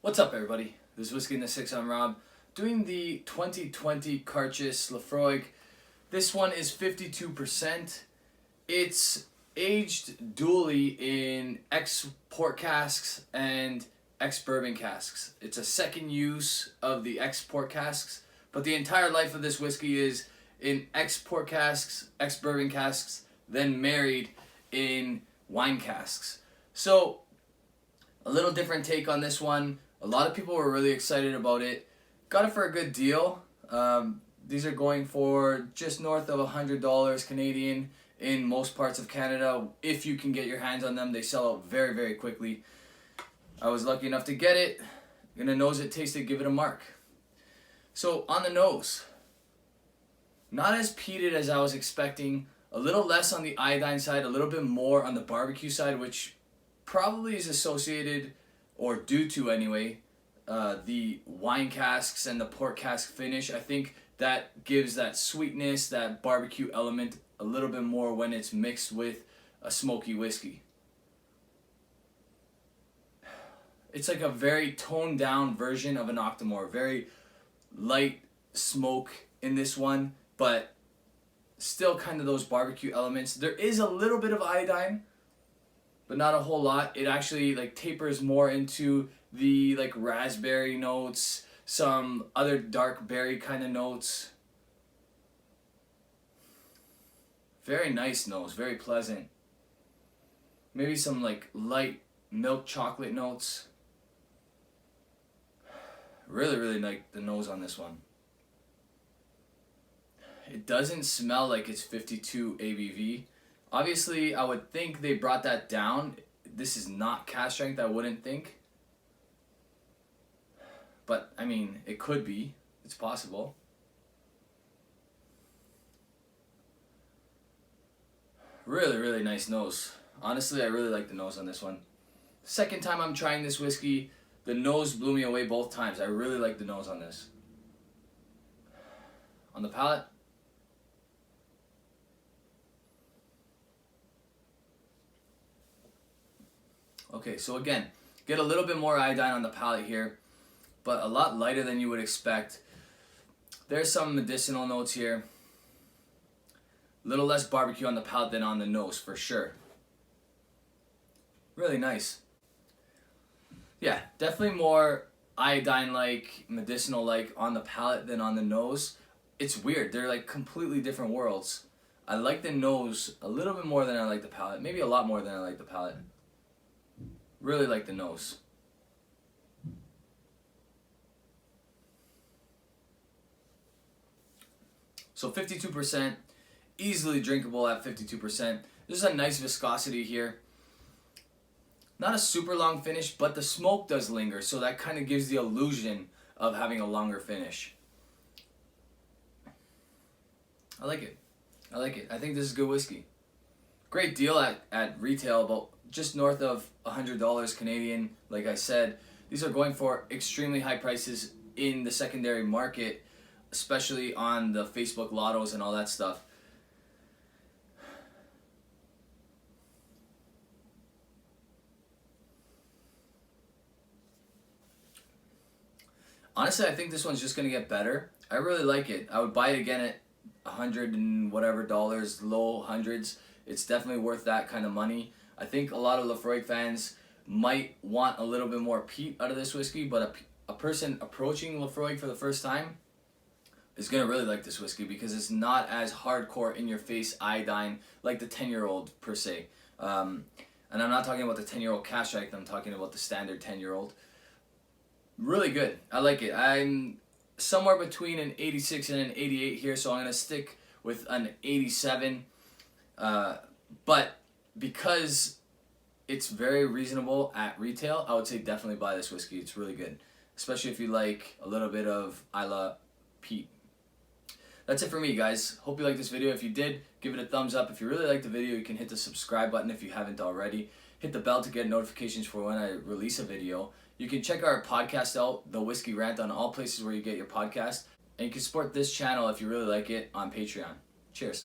What's up, everybody? This is Whisky in the 6. I'm Rob, doing the 2020 Cairdeas Laphroaig. This one is 52%. It's aged dually in ex-port casks and ex-bourbon casks. It's a second use of the ex-port casks, but the entire life of this whiskey is in ex-port casks, ex-bourbon casks, then married in wine casks. So, a little different take on this one. A lot of people were really excited about it. Got it for a good deal. These are going for just north of $100 Canadian in most parts of Canada. If you can get your hands on them, they sell out very, very quickly. I was lucky enough to get it. Gonna nose it, taste it, give it a mark. So on the nose, not as peated as I was expecting. A little less on the iodine side, a little bit more on the barbecue side, which probably is associated, or due to anyway, the wine casks and the port cask finish. I think that gives that sweetness, that barbecue element a little bit more when it's mixed with a smoky whiskey. It's like a very toned down version of an Octomore. Very light smoke in this one, but still kind of those barbecue elements. There is a little bit of iodine, but not a whole lot. It actually like tapers more into the like raspberry notes, some other dark berry kind of notes. Very nice nose, very pleasant. Maybe some like light milk chocolate notes. Really like the nose on this one. It doesn't smell like it's 52 ABV. Obviously, I would think they brought that down. This is not cask strength, I wouldn't think. But, I mean, it could be. It's possible. Really nice nose. Honestly, I really like the nose on this one. Second time I'm trying this whiskey, the nose blew me away both times. I really like the nose on this. On the palate, okay, so again, get a little bit more iodine on the palate here, but a lot lighter than you would expect. There's some medicinal notes here. A little less barbecue on the palate than on the nose, for sure. Really nice. Yeah, definitely more iodine-like, medicinal-like on the palate than on the nose. It's weird. They're like completely different worlds. I like the nose a little bit more than I like the palate. Maybe a lot more than I like the palate. Really like the nose. So 52%, easily drinkable at 52%. There's a nice viscosity here. Not a super long finish, but the smoke does linger, so that kind of gives the illusion of having a longer finish. I like it. I like it. I think this is good whiskey. Great deal at retail, about just north of $100 Canadian. Like I said, these are going for extremely high prices in the secondary market, especially on the Facebook lottos and all that stuff. Honestly, I think this one's just gonna get better. I really like it. I would buy it again at $100 and whatever dollars, low hundreds. It's definitely worth that kind of money. I think a lot of Laphroaig fans might want a little bit more peat out of this whiskey, but a person approaching Laphroaig for the first time is going to really like this whiskey because it's not as hardcore in your face iodine like the 10-year-old per se. And I'm not talking about the 10-year-old cask strength, I'm talking about the standard 10-year-old. Really good. I like it. I'm somewhere between an 86 and an 88 here, so I'm going to stick with an 87. But because it's very reasonable at retail, I would say definitely buy this whiskey. It's really good, especially if you like a little bit of Islay peat. That's it for me, guys. Hope you liked this video. If you did, give it a thumbs up. If you really liked the video, you can hit the subscribe button if you haven't already. Hit the bell to get notifications for when I release a video. You can check our podcast out, The Whiskey Rant, on all places where you get your podcast. And you can support this channel if you really like it on Patreon. Cheers.